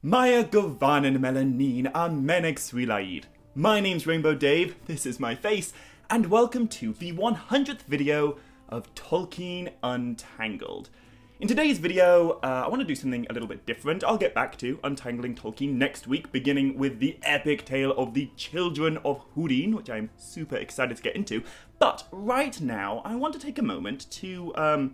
Maya Govanen Melanin Amenek Swilaid. My name's Rainbow Dave, this is my face, and welcome to the 100th video of Tolkien Untangled. In today's video, I want to do something a little bit different. I'll get back to untangling Tolkien next week, beginning with the epic tale of the Children of Húrin, which I'm super excited to get into. But right now, I want to take a moment to,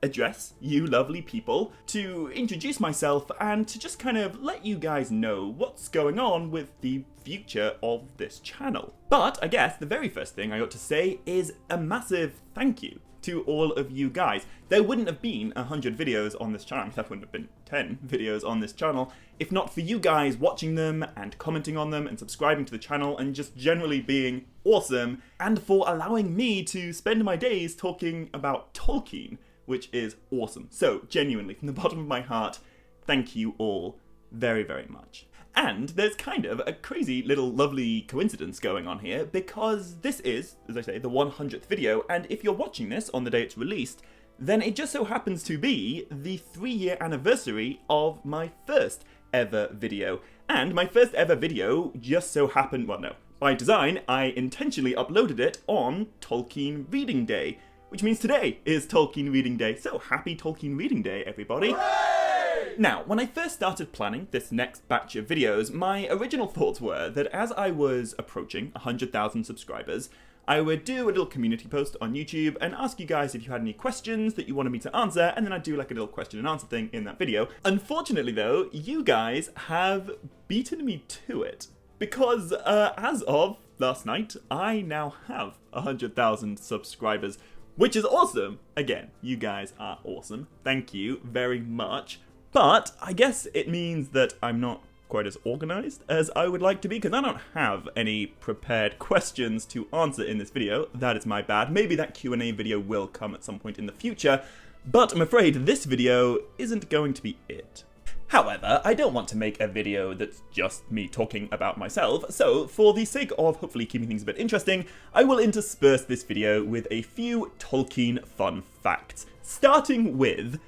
address you lovely people, to introduce myself, and to just kind of let you guys know what's going on with the future of this channel. But I guess the very first thing I ought to say is a massive thank you to all of you guys. There wouldn't have been 100 videos on this channel, there wouldn't have been 10 videos on this channel, if not for you guys watching them and commenting on them and subscribing to the channel and just generally being awesome, and for allowing me to spend my days talking about Tolkien, which is awesome. So, genuinely, from the bottom of my heart, thank you all very, very much. And there's kind of a crazy little lovely coincidence going on here, because this is, as I say, the 100th video, and if you're watching this on the day it's released, then it just so happens to be the 3-year anniversary of my first ever video. And my first ever video just so happened, well no, by design, I intentionally uploaded it on Tolkien Reading Day, which means today is Tolkien Reading Day, so happy Tolkien Reading Day, everybody! Hooray! Now, when I first started planning this next batch of videos, my original thoughts were that as I was approaching 100,000 subscribers, I would do a little community post on YouTube and ask you guys if you had any questions that you wanted me to answer, and then I'd do like a little question and answer thing in that video. Unfortunately though, you guys have beaten me to it, because as of last night, I now have 100,000 subscribers, which is awesome! Again, you guys are awesome. Thank you very much. But I guess it means that I'm not quite as organized as I would like to be, because I don't have any prepared questions to answer in this video. That is my bad. Maybe that Q&A video will come at some point in the future, but I'm afraid this video isn't going to be it. However, I don't want to make a video that's just me talking about myself, so for the sake of hopefully keeping things a bit interesting, I will intersperse this video with a few Tolkien fun facts. Starting with,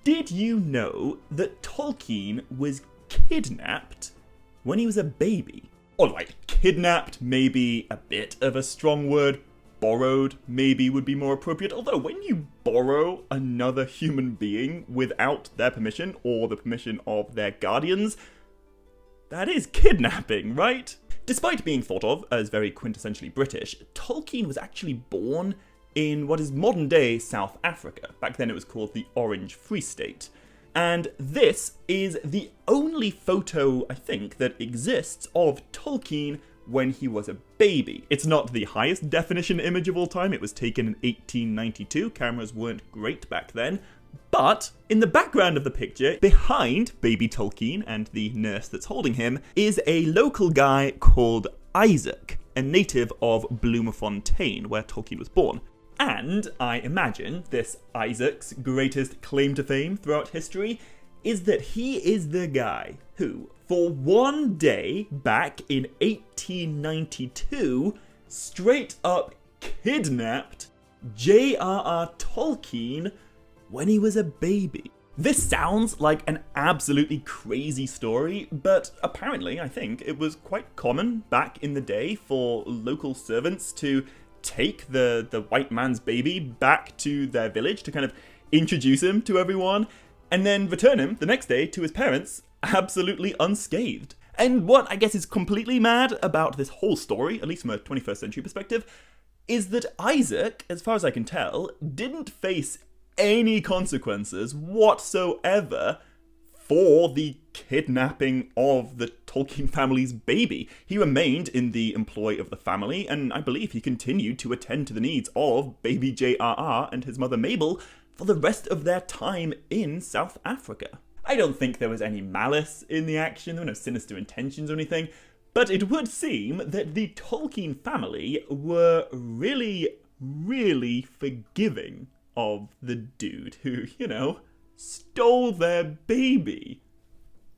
did you know that Tolkien was kidnapped when he was a baby? Or like, kidnapped, maybe a bit of a strong word. Borrowed, maybe, would be more appropriate, although when you borrow another human being without their permission, or the permission of their guardians, that is kidnapping, right? Despite being thought of as very quintessentially British, Tolkien was actually born in what is modern-day South Africa. Back then it was called the Orange Free State. And this is the only photo, I think, that exists of Tolkien when he was a baby. It's not the highest definition image of all time, it was taken in 1892, cameras weren't great back then, but in the background of the picture, behind baby Tolkien and the nurse that's holding him, is a local guy called Isaac, a native of Bloemfontein, where Tolkien was born. And I imagine this Isaac's greatest claim to fame throughout history is that he is the guy who, for one day back in 1892, straight up kidnapped J.R.R. Tolkien when he was a baby. This sounds like an absolutely crazy story, but apparently I think it was quite common back in the day for local servants to take the white man's baby back to their village to kind of introduce him to everyone, and then return him the next day to his parents absolutely unscathed. And what I guess is completely mad about this whole story, at least from a 21st century perspective, is that Isaac, as far as I can tell, didn't face any consequences whatsoever for the kidnapping of the Tolkien family's baby. He remained in the employ of the family, and I believe he continued to attend to the needs of baby J.R.R. and his mother Mabel for the rest of their time in South Africa. I don't think there was any malice in the action, there were no sinister intentions or anything, but it would seem that the Tolkien family were really, really forgiving of the dude who, you know, stole their baby.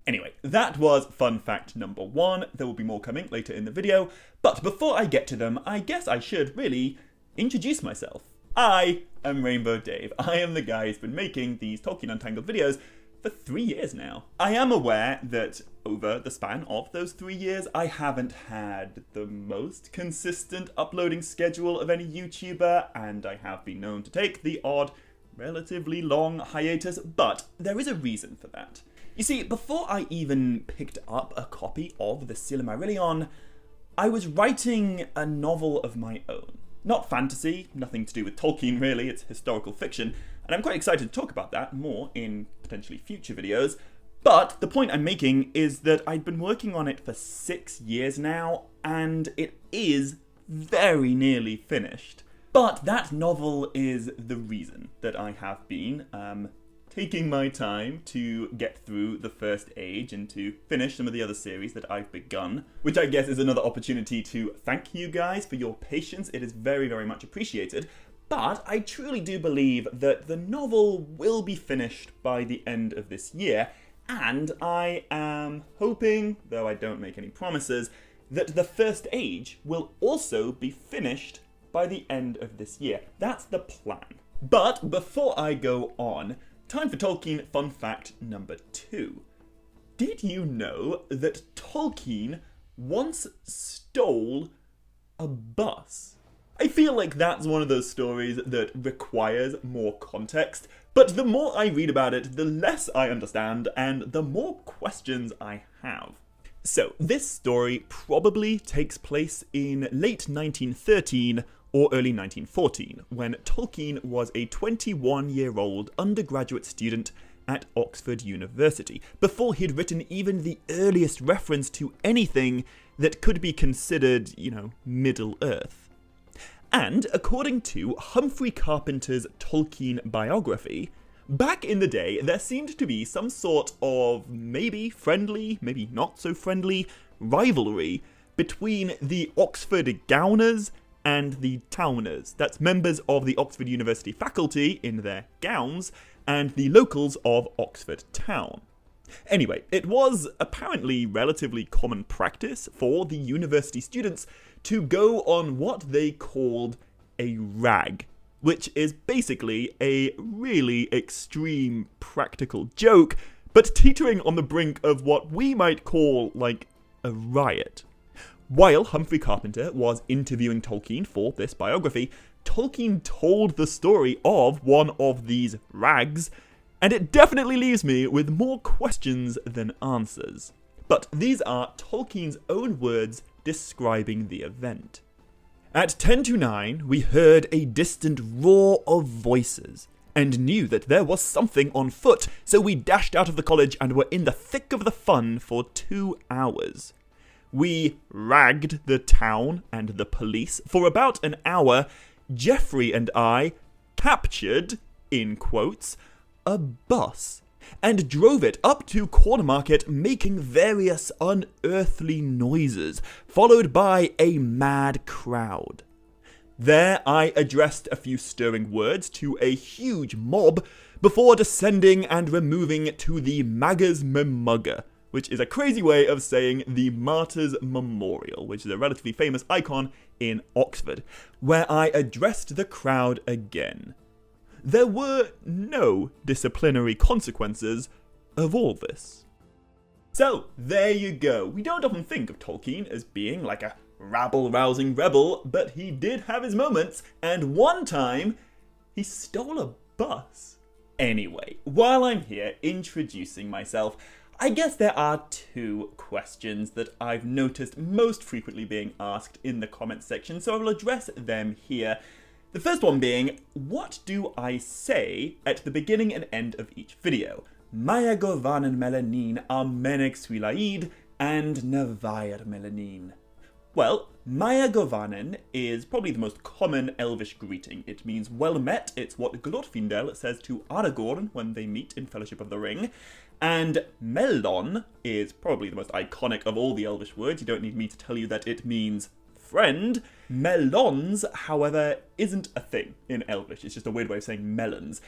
Anyway, that was fun fact number 1. There will be more coming later in the video, but before I get to them, I guess I should really introduce myself. I am Rainbow Dave. I am the guy who's been making these Tolkien Untangled videos for 3 years now. I am aware that over the span of those 3 years, I haven't had the most consistent uploading schedule of any YouTuber, and I have been known to take the odd, relatively long hiatus, but there is a reason for that. You see, before I even picked up a copy of the Silmarillion, I was writing a novel of my own. Not fantasy, nothing to do with Tolkien really, it's historical fiction, and I'm quite excited to talk about that more in potentially future videos. But the point I'm making is that I'd been working on it for 6 years now, and it is very nearly finished. But that novel is the reason that I have been taking my time to get through the first age and to finish some of the other series that I've begun, which I guess is another opportunity to thank you guys for your patience. It is very, very much appreciated. But I truly do believe that the novel will be finished by the end of this year, and I am hoping, though I don't make any promises, that the first age will also be finished by the end of this year. That's the plan. But before I go on, time for Tolkien fun fact number 2. Did you know that Tolkien once stole a bus? I feel like that's one of those stories that requires more context, but the more I read about it, the less I understand, and the more questions I have. So, this story probably takes place in late 1913 or early 1914, when Tolkien was a 21-year-old undergraduate student at Oxford University, before he'd written even the earliest reference to anything that could be considered, Middle-earth. And according to Humphrey Carpenter's Tolkien biography, back in the day there seemed to be some sort of maybe friendly, maybe not so friendly, rivalry between the Oxford Gowners and the Towners. That's members of the Oxford University faculty in their gowns, and the locals of Oxford Town. Anyway, it was apparently relatively common practice for the university students to go on what they called a rag, which is basically a really extreme practical joke, but teetering on the brink of what we might call, like, a riot. While Humphrey Carpenter was interviewing Tolkien for this biography, Tolkien told the story of one of these rags, and it definitely leaves me with more questions than answers. But these are Tolkien's own words describing the event. At 10 to 9, we heard a distant roar of voices, and knew that there was something on foot, so we dashed out of the college and were in the thick of the fun for 2 hours. We ragged the town and the police for about an hour. Geoffrey and I captured, in quotes, a bus, and drove it up to Cornmarket, making various unearthly noises, followed by a mad crowd. There I addressed a few stirring words to a huge mob, before descending and removing to the Maggers Memugger, which is a crazy way of saying the Martyrs' Memorial, which is a relatively famous icon in Oxford, where I addressed the crowd again. There were no disciplinary consequences of all this. So, there you go. We don't often think of Tolkien as being like a rabble-rousing rebel, but he did have his moments, and one time, he stole a bus. Anyway, while I'm here introducing myself, I guess there are 2 questions that I've noticed most frequently being asked in the comments section, so I will address them here. The first one being, what do I say at the beginning and end of each video? Maya Govanen Melanin Amenek Swilaid and Navaer Melanin. Well, Maya Govanen is probably the most common Elvish greeting. It means well met. It's what Glorfindel says to Aragorn when they meet in Fellowship of the Ring. And mellyn is probably the most iconic of all the Elvish words. You don't need me to tell you that it means friend. Melons, however, isn't a thing in Elvish. It's just a weird way of saying melons.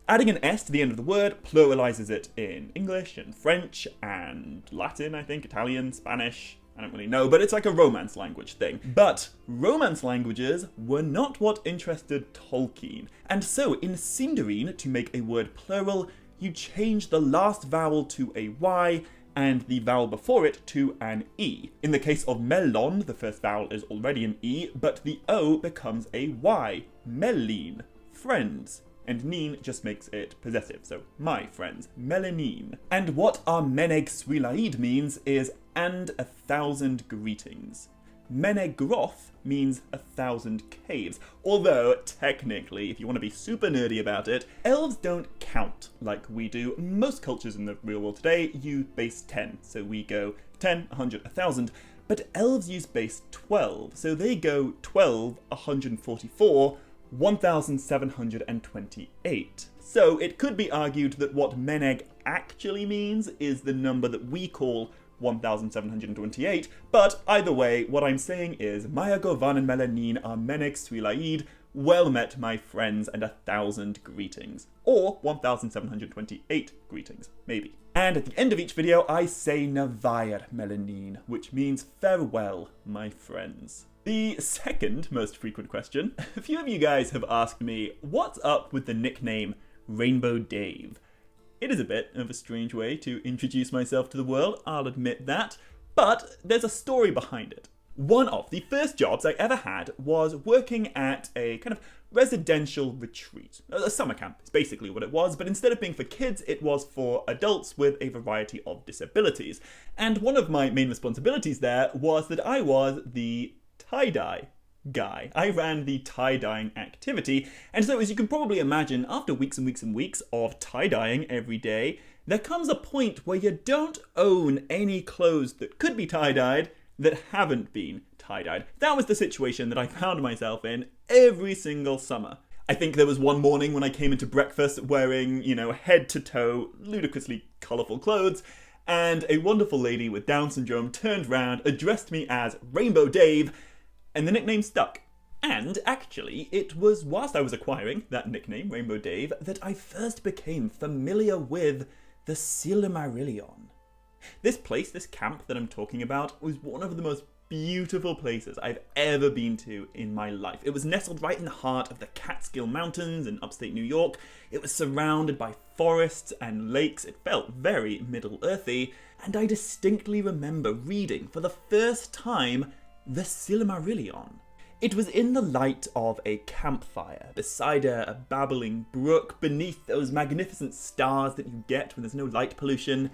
Adding an S to the end of the word pluralizes it in English and French and Latin, I think, Italian, Spanish. I don't really know, but it's like a Romance language thing. But Romance languages were not what interested Tolkien. And so, in Sindarin, to make a word plural, you change the last vowel to a Y and the vowel before it to an E. In the case of mellon, the first vowel is already an E, but the O becomes a Y. Mellyn, friends. And neen just makes it possessive, so my friends, melanine. And what our meneg swilaid means is and 1,000 greetings. Menegroth means 1,000 caves, although technically, if you want to be super nerdy about it, elves don't count like we do. Most cultures in the real world today use base 10, so we go 10, 100, 1,000, but elves use base 12, so they go 12, 144, 1,728. So it could be argued that what meneg actually means is the number that we call 1,728, but either way, what I'm saying is Maya Govan and Melanin are meneg swilaid, well met my friends, and 1,000 greetings. Or 1,728 greetings, maybe. And at the end of each video, I say navaer melanin, which means farewell, my friends. The second most frequent question, a few of you guys have asked me, what's up with the nickname Rainbow Dave? It is a bit of a strange way to introduce myself to the world, I'll admit that, but there's a story behind it. One of the first jobs I ever had was working at a kind of residential retreat. A summer camp is basically what it was, but instead of being for kids, it was for adults with a variety of disabilities. And one of my main responsibilities there was that I was the tie-dye guy. I ran the tie-dyeing activity, and so as you can probably imagine, after weeks and weeks and weeks of tie-dyeing every day, there comes a point where you don't own any clothes that could be tie-dyed that haven't been tie-dyed. That was the situation that I found myself in every single summer. I think there was one morning when I came into breakfast wearing, head to toe, ludicrously colourful clothes, and a wonderful lady with Down syndrome turned round, addressed me as Rainbow Dave, and the nickname stuck. And actually, it was whilst I was acquiring that nickname, Rainbow Dave, that I first became familiar with the Silmarillion. This place, this camp that I'm talking about, was one of the most beautiful places I've ever been to in my life. It was nestled right in the heart of the Catskill Mountains in upstate New York. It was surrounded by forests and lakes. It felt very Middle-earthy, and I distinctly remember reading for the first time the Silmarillion. It was in the light of a campfire, beside a babbling brook, beneath those magnificent stars that you get when there's no light pollution.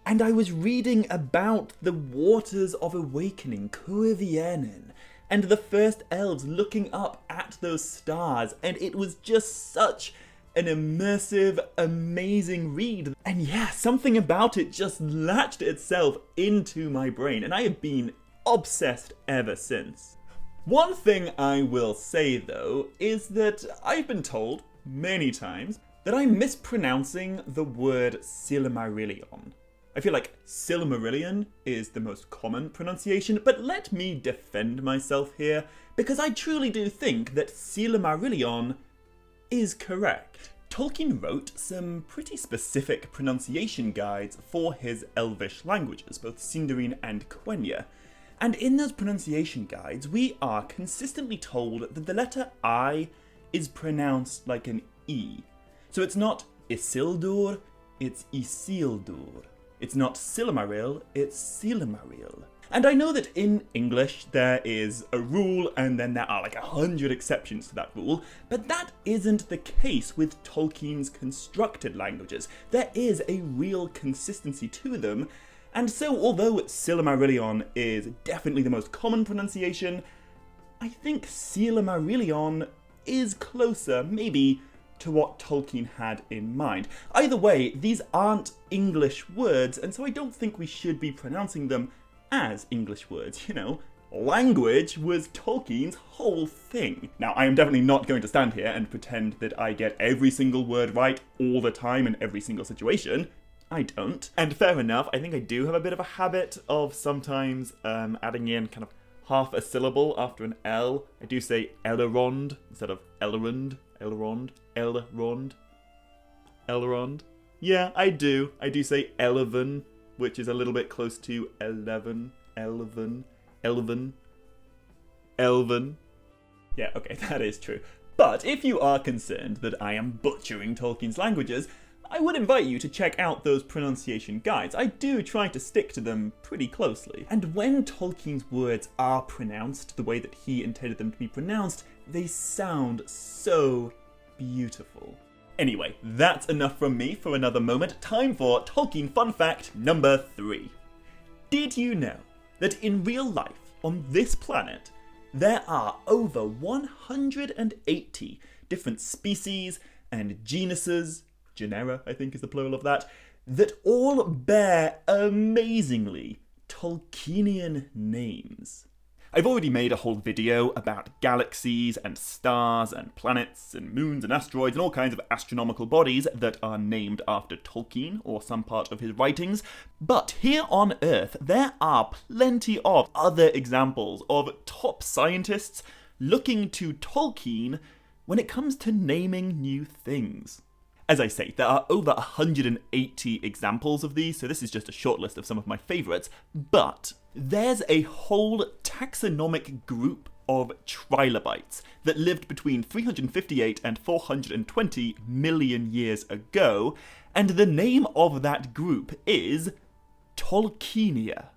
And I was reading about the waters of awakening, Kurvienen, and the first elves looking up at those stars, and it was just such an immersive, amazing read. And yeah, something about it just latched itself into my brain, and I have been obsessed ever since. One thing I will say though is that I've been told many times that I'm mispronouncing the word Silmarillion. I feel like Silmarillion is the most common pronunciation, but let me defend myself here, because I truly do think that Silmarillion is correct. Tolkien wrote some pretty specific pronunciation guides for his Elvish languages, both Sindarin and Quenya. And in those pronunciation guides, we are consistently told that the letter I is pronounced like an E. So it's not Isildur, it's Isildur. It's not Silmaril, it's Silmaril. And I know that in English there is a rule and then there are like 100 exceptions to that rule, but that isn't the case with Tolkien's constructed languages. There is a real consistency to them, and so although Silmarillion is definitely the most common pronunciation, I think Silmarillion is closer, maybe, to what Tolkien had in mind. Either way, these aren't English words, and so I don't think we should be pronouncing them as English words, Language was Tolkien's whole thing. Now, I am definitely not going to stand here and pretend that I get every single word right all the time in every single situation. I don't. And fair enough, I think I do have a bit of a habit of sometimes adding in kind of half a syllable after an L. I do say Elrond instead of Elrond. Elrond. Yeah, I do. I do say Elven, which is a little bit close to 11. Elven. Yeah, okay, that is true. But if you are concerned that I am butchering Tolkien's languages, I would invite you to check out those pronunciation guides. I do try to stick to them pretty closely. And when Tolkien's words are pronounced the way that he intended them to be pronounced, they sound so beautiful. Anyway, that's enough from me for another moment. Time for Tolkien fun fact number 3. Did you know that in real life on this planet, there are over 180 different species and genuses, genera I think is the plural of that all bear amazingly Tolkienian names? I've already made a whole video about galaxies and stars and planets and moons and asteroids and all kinds of astronomical bodies that are named after Tolkien or some part of his writings, but here on Earth there are plenty of other examples of top scientists looking to Tolkien when it comes to naming new things. As I say, there are over 180 examples of these, so this is just a short list of some of my favourites, but there's a whole taxonomic group of trilobites that lived between 358 and 420 million years ago, and the name of that group is Tolkienia.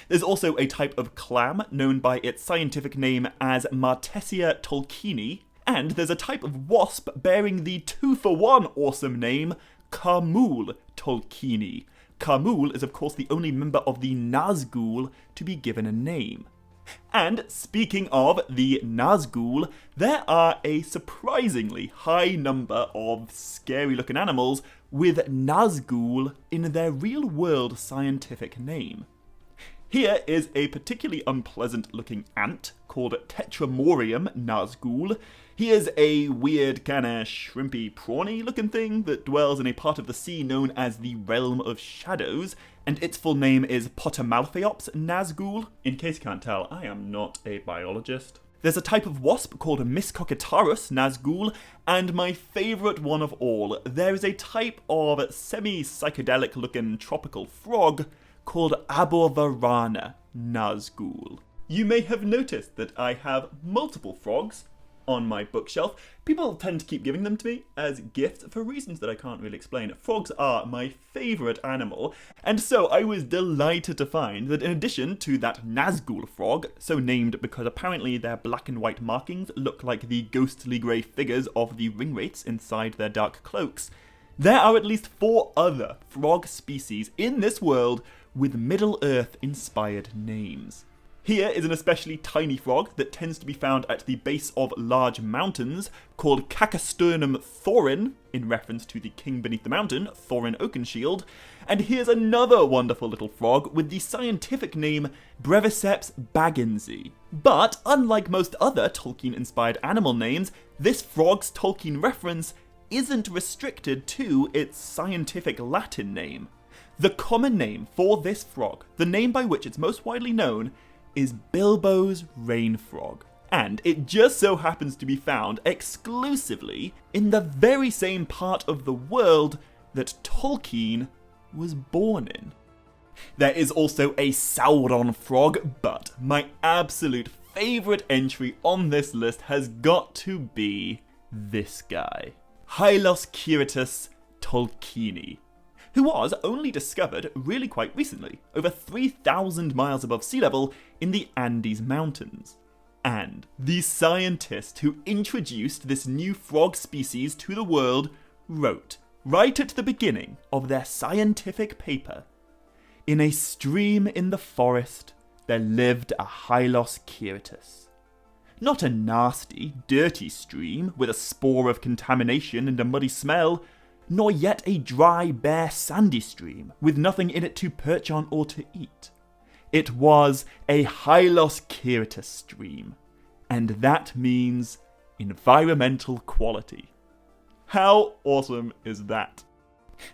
There's also a type of clam known by its scientific name as Martesia tolkieni, and there's a type of wasp bearing the 2-for-1 awesome name Carmul tolkieni. Carmul is of course the only member of the Nazgul to be given a name. And speaking of the Nazgul, there are a surprisingly high number of scary looking animals with Nazgul in their real world scientific name. Here is a particularly unpleasant looking ant called Tetramorium Nazgul. He is a weird kinda shrimpy prawny looking thing that dwells in a part of the sea known as the Realm of Shadows, and its full name is Potamalphaeops Nazgul. In case you can't tell, I am not a biologist. There's a type of wasp called Miscocatarus Nazgul, and my favourite one of all, there is a type of semi-psychedelic looking tropical frog called Aborvarana Nazgul. You may have noticed that I have multiple frogs on my bookshelf. People tend to keep giving them to me as gifts for reasons that I can't really explain. Frogs are my favourite animal, and so I was delighted to find that in addition to that Nazgul frog, so named because apparently their black and white markings look like the ghostly grey figures of the ringwraiths inside their dark cloaks, there are at least 4 other frog species in this world with Middle-earth inspired names. Here is an especially tiny frog that tends to be found at the base of large mountains, called Cacosternum thorin, in reference to the king beneath the mountain, Thorin Oakenshield. And here's another wonderful little frog with the scientific name Breviceps bagginsii. But unlike most other Tolkien-inspired animal names, this frog's Tolkien reference isn't restricted to its scientific Latin name. The common name for this frog, the name by which it's most widely known, is Bilbo's rain frog, and it just so happens to be found exclusively in the very same part of the world that Tolkien was born in. There is also a Sauron frog, but my absolute favourite entry on this list has got to be this guy, Hyloskiratus tolkieni, who was only discovered really quite recently, over 3,000 miles above sea level in the Andes Mountains. And the scientist who introduced this new frog species to the world wrote, right at the beginning of their scientific paper, "In a stream in the forest there lived a Hyloskiratus. Not a nasty, dirty stream with a spore of contamination and a muddy smell, nor yet a dry, bare, sandy stream, with nothing in it to perch on or to eat. It was a Hyloskiratus stream, and that means environmental quality." How awesome is that?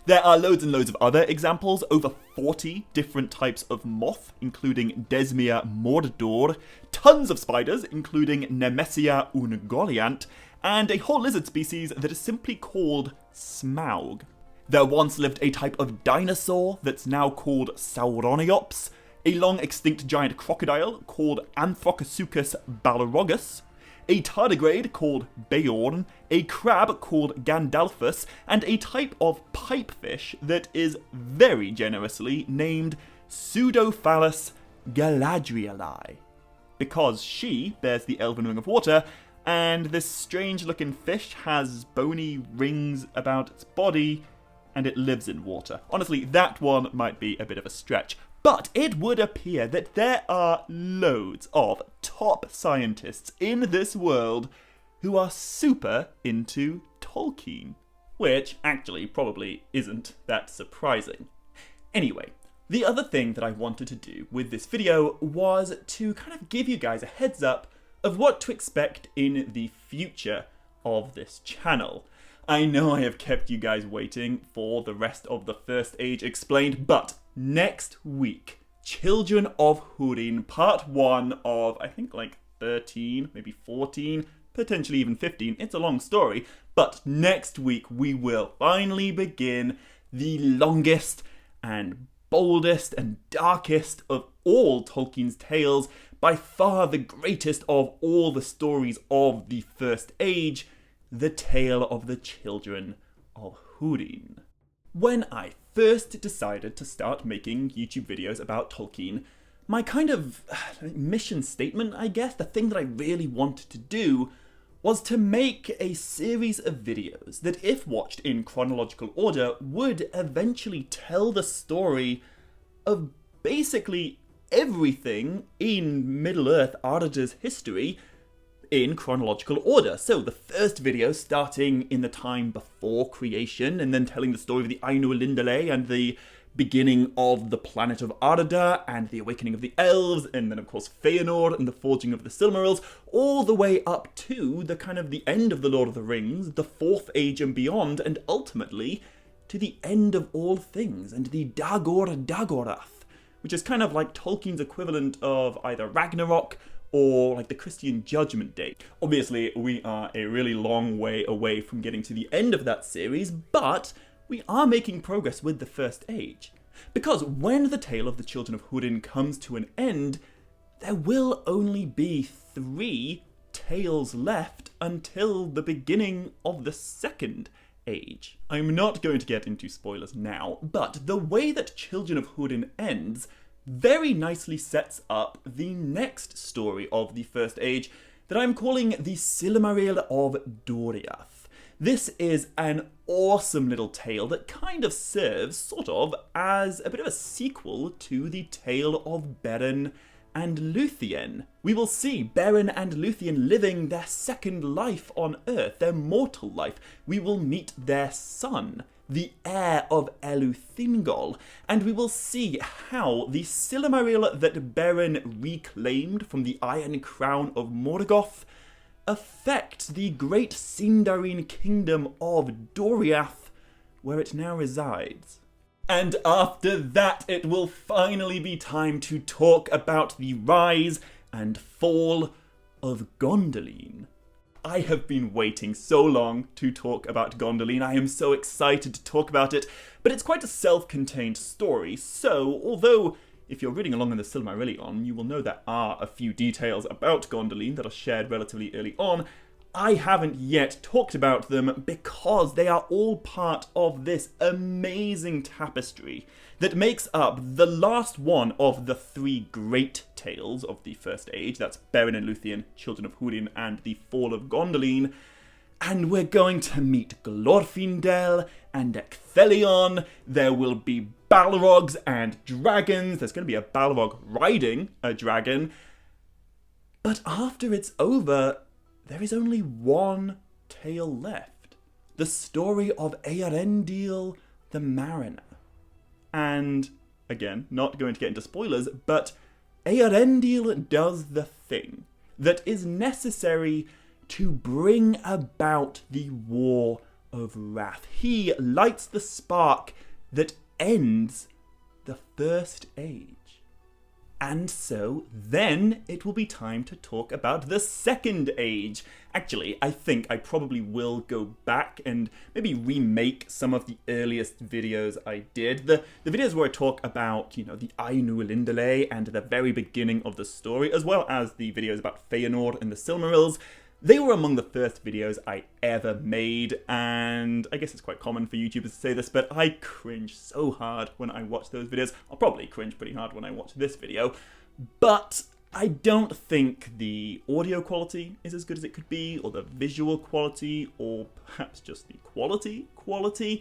There are loads and loads of other examples, over 40 different types of moth, including Desmia mordor, tons of spiders, including Nemesia ungoliant, and a whole lizard species that is simply called Smaug. There once lived a type of dinosaur that's now called Sauroniops, a long extinct giant crocodile called Anthrocosuchus balarogus, a tardigrade called Beorn, a crab called Gandalfus, and a type of pipefish that is very generously named Pseudophallus galadrieli, because she bears the elven ring of water, and this strange-looking fish has bony rings about its body, and it lives in water. Honestly, that one might be a bit of a stretch, but it would appear that there are loads of top scientists in this world who are super into Tolkien, which actually probably isn't that surprising. Anyway, the other thing that I wanted to do with this video was to kind of give you guys a heads up of what to expect in the future of this channel. I know I have kept you guys waiting for the rest of the First Age explained, but next week, Children of Húrin, part 1 of, I think, like 13, maybe 14, potentially even 15. It's a long story, but next week we will finally begin the longest and boldest and darkest of all Tolkien's tales, by far the greatest of all the stories of the First Age, the tale of the Children of Húrin. When I first decided to start making YouTube videos about Tolkien, my kind of mission statement, I guess, the thing that I really wanted to do, was to make a series of videos that, if watched in chronological order, would eventually tell the story of basically everything in Middle-earth Ardager's history in chronological order. So the first video starting in the time before creation, and then telling the story of the Ainur and the beginning of the planet of Ardager, and the awakening of the elves, and then of course Feanor and the forging of the Silmarils, all the way up to the kind of the end of the Lord of the Rings, the Fourth Age and beyond, and ultimately to the end of all things, and the Dagor Dagorath, which is kind of like Tolkien's equivalent of either Ragnarok or like the Christian Judgment Day. Obviously, we are a really long way away from getting to the end of that series, but we are making progress with the First Age. Because when the tale of the Children of Húrin comes to an end, there will only be 3 tales left until the beginning of the Second Age. I'm not going to get into spoilers now, but the way that Children of Húrin ends very nicely sets up the next story of the First Age that I'm calling the Silmaril of Doriath. This is an awesome little tale that kind of serves, sort of, as a bit of a sequel to the tale of Beren and Luthien. We will see Beren and Luthien living their second life on Earth, their mortal life. We will meet their son, the heir of Eleuthingol, and we will see how the Silmaril that Beren reclaimed from the Iron Crown of Morgoth affect the great Sindarin kingdom of Doriath, where it now resides. And after that, it will finally be time to talk about the rise and fall of Gondolin. I have been waiting so long to talk about Gondolin. I am so excited to talk about it, but it's quite a self-contained story, so although if you're reading along in the Silmarillion, you will know there are a few details about Gondolin that are shared relatively early on, I haven't yet talked about them because they are all part of this amazing tapestry that makes up the last one of the 3 great tales of the First Age. That's Beren and Luthien, Children of Húrin, and the Fall of Gondolin. And we're going to meet Glorfindel and Ecthelion. There will be Balrogs and dragons. There's going to be a Balrog riding a dragon. But after it's over, there is only one tale left. The story of Eärendil the Mariner. And, again, not going to get into spoilers, but Eärendil does the thing that is necessary to bring about the War of Wrath. He lights the spark that ends the First Age. And so, then it will be time to talk about the Second Age. Actually, I think I probably will go back and maybe remake some of the earliest videos I did. The videos where I talk about, the Ainur and the very beginning of the story, as well as the videos about Feanor and the Silmarils. They were among the first videos I ever made, and I guess it's quite common for YouTubers to say this, but I cringe so hard when I watch those videos. I'll probably cringe pretty hard when I watch this video, but I don't think the audio quality is as good as it could be, or the visual quality, or perhaps just the quality.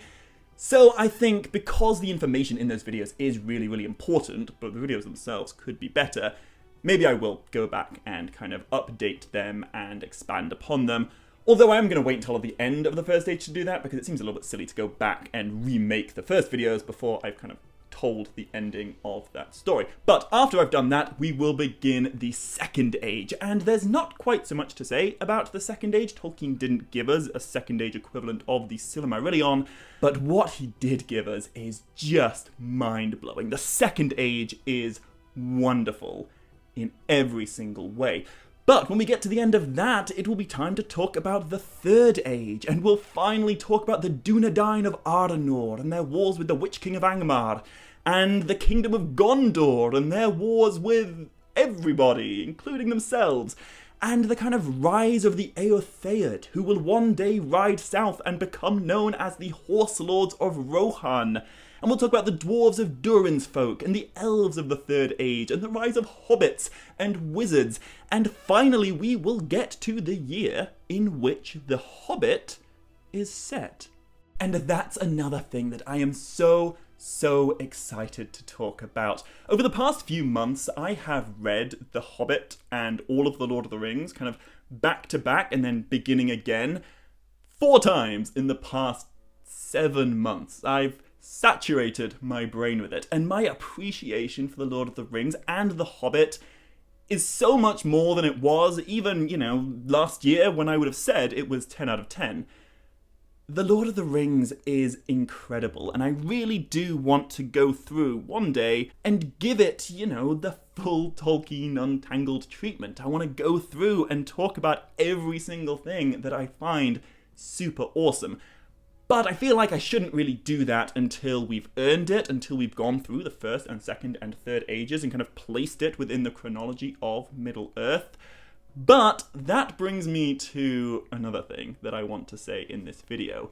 So I think because the information in those videos is really, really important, but the videos themselves could be better, maybe I will go back and kind of update them and expand upon them. Although I am going to wait until the end of the first stage to do that, because it seems a little bit silly to go back and remake the first videos before I've kind of told the ending of that story. But after I've done that, we will begin the Second Age, and there's not quite so much to say about the Second Age. Tolkien didn't give us a Second Age equivalent of the Silmarillion, but what he did give us is just mind-blowing. The Second Age is wonderful in every single way. But when we get to the end of that, it will be time to talk about the Third Age, and we'll finally talk about the Dunedain of Arnor and their wars with the Witch King of Angmar, and the Kingdom of Gondor and their wars with everybody, including themselves, and the kind of rise of the Eotheod, who will one day ride south and become known as the Horse Lords of Rohan. And we'll talk about the dwarves of Durin's folk, and the elves of the Third Age, and the rise of hobbits and wizards. And finally, we will get to the year in which The Hobbit is set. And that's another thing that I am so excited to talk about. Over the past few months, I have read The Hobbit and all of The Lord of the Rings, kind of back to back and then beginning again, 4 times in the past 7 months. I've saturated my brain with it, and my appreciation for The Lord of the Rings and The Hobbit is so much more than it was even, last year when I would have said it was 10 out of 10. The Lord of the Rings is incredible, and I really do want to go through one day and give it, the full Tolkien Untangled treatment. I want to go through and talk about every single thing that I find super awesome. But I feel like I shouldn't really do that until we've earned it, until we've gone through the First and Second and Third Ages and kind of placed it within the chronology of Middle-earth. But that brings me to another thing that I want to say in this video.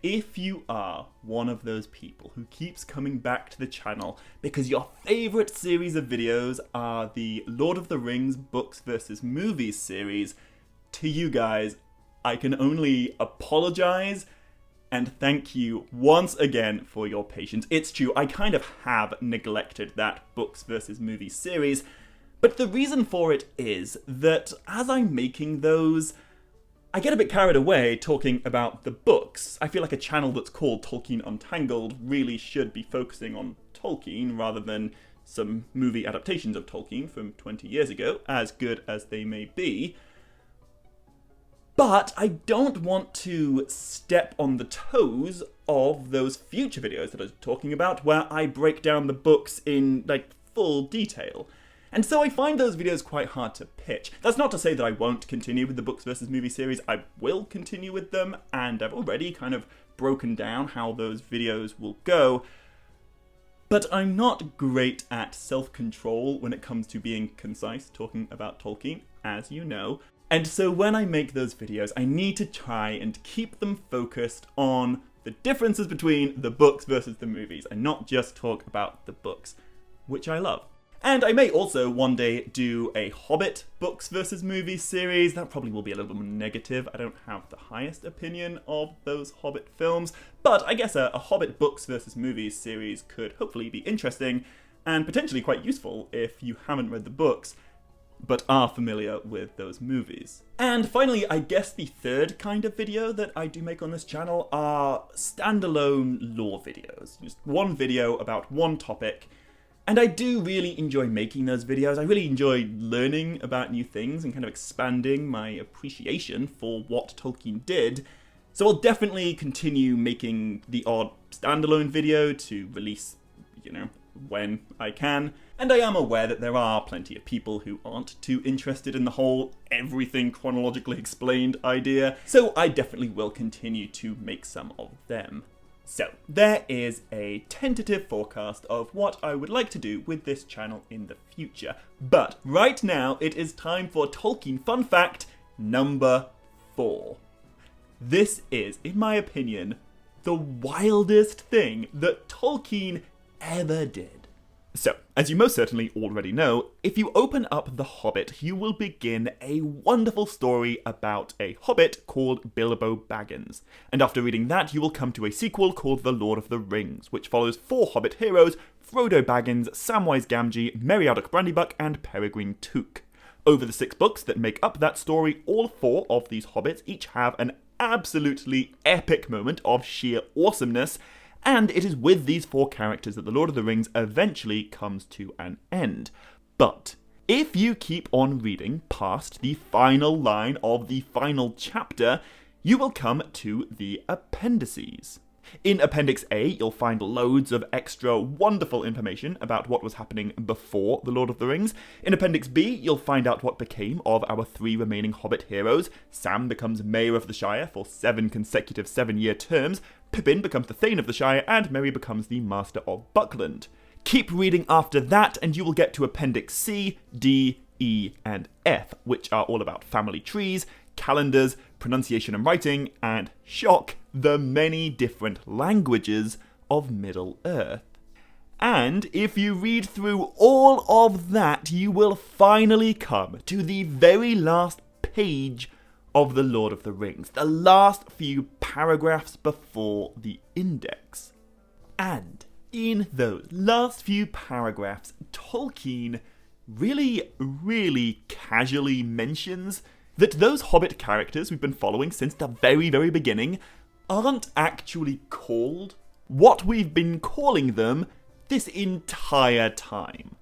If you are one of those people who keeps coming back to the channel because your favourite series of videos are the Lord of the Rings books versus movies series, to you guys, I can only apologise and thank you once again for your patience. It's true, I kind of have neglected that books versus movies series, but the reason for it is that as I'm making those, I get a bit carried away talking about the books. I feel like a channel that's called Tolkien Untangled really should be focusing on Tolkien rather than some movie adaptations of Tolkien from 20 years ago, as good as they may be. But I don't want to step on the toes of those future videos that I was talking about, where I break down the books in, full detail. And so I find those videos quite hard to pitch. That's not to say that I won't continue with the books versus movie series. I will continue with them, and I've already kind of broken down how those videos will go. But I'm not great at self-control when it comes to being concise talking about Tolkien, as you know. And so when I make those videos, I need to try and keep them focused on the differences between the books versus the movies, and not just talk about the books, which I love. And I may also one day do a Hobbit books versus movies series. That probably will be a little bit more negative. I don't have the highest opinion of those Hobbit films, but I guess a Hobbit books versus movies series could hopefully be interesting and potentially quite useful if you haven't read the books but are familiar with those movies. And finally, I guess the third kind of video that I do make on this channel are standalone lore videos. Just one video about one topic. And I do really enjoy making those videos. I really enjoy learning about new things and kind of expanding my appreciation for what Tolkien did. So I'll definitely continue making the odd standalone video to release, when I can. And I am aware that there are plenty of people who aren't too interested in the whole everything chronologically explained idea, so I definitely will continue to make some of them. So, there is a tentative forecast of what I would like to do with this channel in the future. But right now, it is time for Tolkien Fun Fact number 4. This is, in my opinion, the wildest thing that Tolkien ever did. So, as you most certainly already know, if you open up The Hobbit, you will begin a wonderful story about a hobbit called Bilbo Baggins. And after reading that, you will come to a sequel called The Lord of the Rings, which follows 4 hobbit heroes, Frodo Baggins, Samwise Gamgee, Meriadoc Brandybuck, and Peregrine Took. Over the 6 books that make up that story, all 4 of these hobbits each have an absolutely epic moment of sheer awesomeness, and it is with these 4 characters that The Lord of the Rings eventually comes to an end. But if you keep on reading past the final line of the final chapter, you will come to the appendices. In Appendix A, you'll find loads of extra wonderful information about what was happening before The Lord of the Rings. In Appendix B, you'll find out what became of our 3 remaining Hobbit heroes. Sam becomes Mayor of the Shire for 7 consecutive 7-year terms, Pippin becomes the Thane of the Shire, and Merry becomes the Master of Buckland. Keep reading after that, and you will get to Appendix C, D, E, and F, which are all about family trees, calendars, pronunciation and writing, and, shock, the many different languages of Middle-earth. And if you read through all of that, you will finally come to the very last page of The Lord of the Rings, the last few paragraphs before the index. And in those last few paragraphs, Tolkien really casually mentions that those Hobbit characters we've been following since the very beginning aren't actually called what we've been calling them this entire time.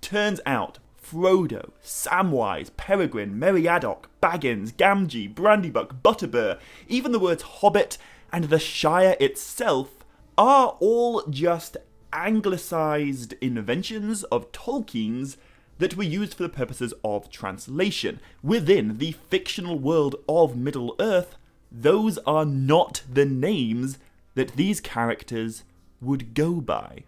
Turns out, Frodo, Samwise, Peregrine, Meriadoc, Baggins, Gamgee, Brandybuck, Butterbur, even the words Hobbit and the Shire itself are all just anglicised inventions of Tolkien's that were used for the purposes of translation. Within the fictional world of Middle-earth, those are not the names that these characters would go by.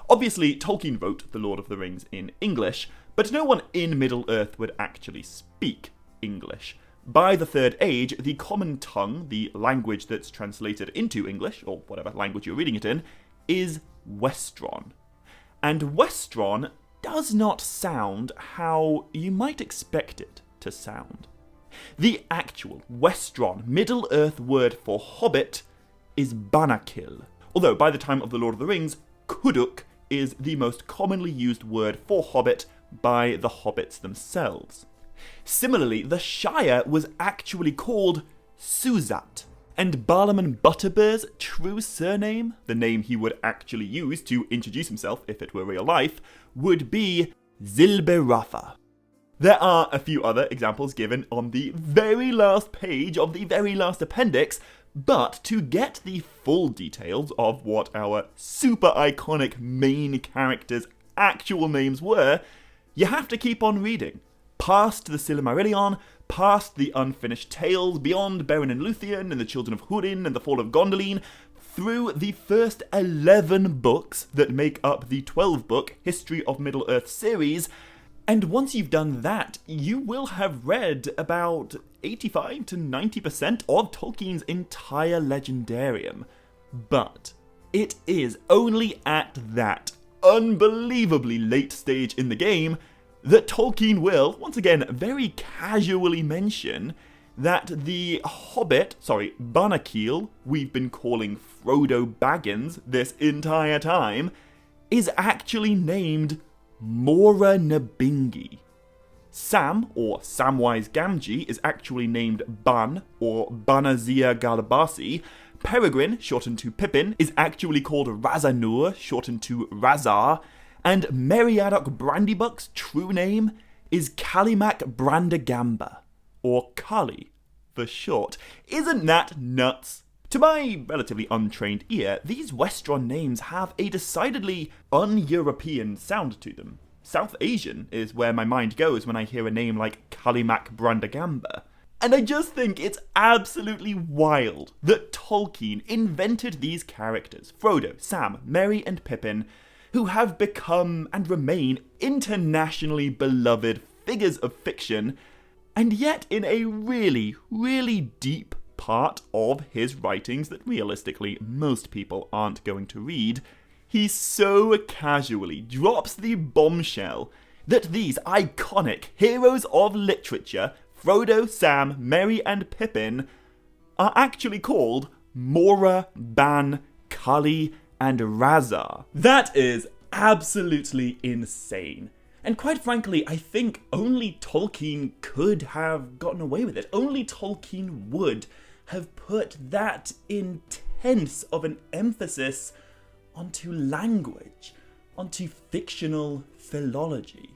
Obviously, Tolkien wrote The Lord of the Rings in English, but no one in Middle-earth would actually speak English. By the Third Age, the common tongue, the language that's translated into English, or whatever language you're reading it in, is Westron. And Westron does not sound how you might expect it to sound. The actual Westron Middle-earth word for hobbit is Banakil, although by the time of The Lord of the Rings, Kuduk is the most commonly used word for hobbit by the hobbits themselves. Similarly, the Shire was actually called Suzat, and Barlaam Butterbur's true surname, the name he would actually use to introduce himself if it were real life, would be Zilberafa. There are a few other examples given on the very last page of the very last appendix, but to get the full details of what our super iconic main characters' actual names were, you have to keep on reading. Past the Silmarillion, past the Unfinished Tales, beyond Beren and Luthien and the Children of Húrin and the Fall of Gondolin, through the first 11 books that make up the 12-book History of Middle-earth series, and once you've done that, you will have read about 85 to 90% of Tolkien's entire legendarium. But it is only at that unbelievably late stage in the game that Tolkien will, once again, very casually mention that the Banakil, we've been calling Frodo Baggins this entire time, is actually named Mora Nabingi. Sam, or Samwise Gamgee, is actually named Ban, or Banazir Galabasi. Peregrine, shortened to Pippin, is actually called Razanur, shortened to Razar. And Meriadoc Brandybuck's true name is Kalimak Brandagamba, or Kali for short. Isn't that nuts? To my relatively untrained ear, these Westron names have a decidedly un-European sound to them. South Asian is where my mind goes when I hear a name like Kalimak Brandagamba. And I just think it's absolutely wild that Tolkien invented these characters, Frodo, Sam, Merry, and Pippin, who have become and remain internationally beloved figures of fiction, And yet, in a really, really deep part of his writings that realistically most people aren't going to read, he so casually drops the bombshell that these iconic heroes of literature, Frodo, Sam, Merry, and Pippin, are actually called Mora, Ban, Cully, and Razar. That is absolutely insane. And quite frankly, I think only Tolkien could have gotten away with it. Only Tolkien would have put that intense of an emphasis onto language, onto fictional philology.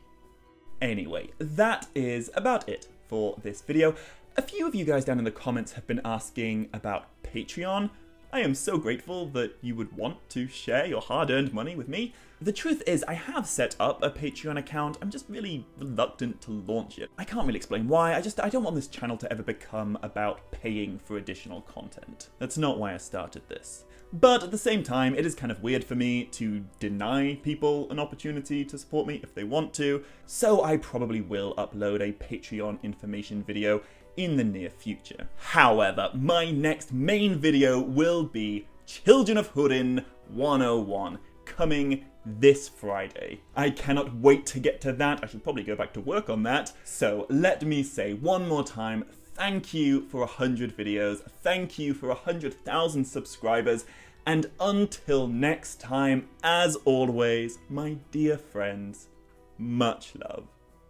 Anyway, that is about it for this video. A few of you guys down in the comments have been asking about Patreon. I am so grateful that you would want to share your hard-earned money with me. The truth is, I have set up a Patreon account. I'm just really reluctant to launch it. I can't really explain why. I don't want this channel to ever become about paying for additional content. That's not why I started this. But at the same time, it is kind of weird for me to deny people an opportunity to support me if they want to, so I probably will upload a Patreon information video in the near future. However, my next main video will be Children of Húrin 101, coming this Friday. I cannot wait to get to that. I should probably go back to work on that. So let me say one more time, thank you for 100 videos, thank you for 100,000 subscribers, and until next time, as always, my dear friends, much love.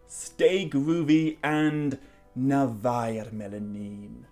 Stay groovy and navaer, mellyn.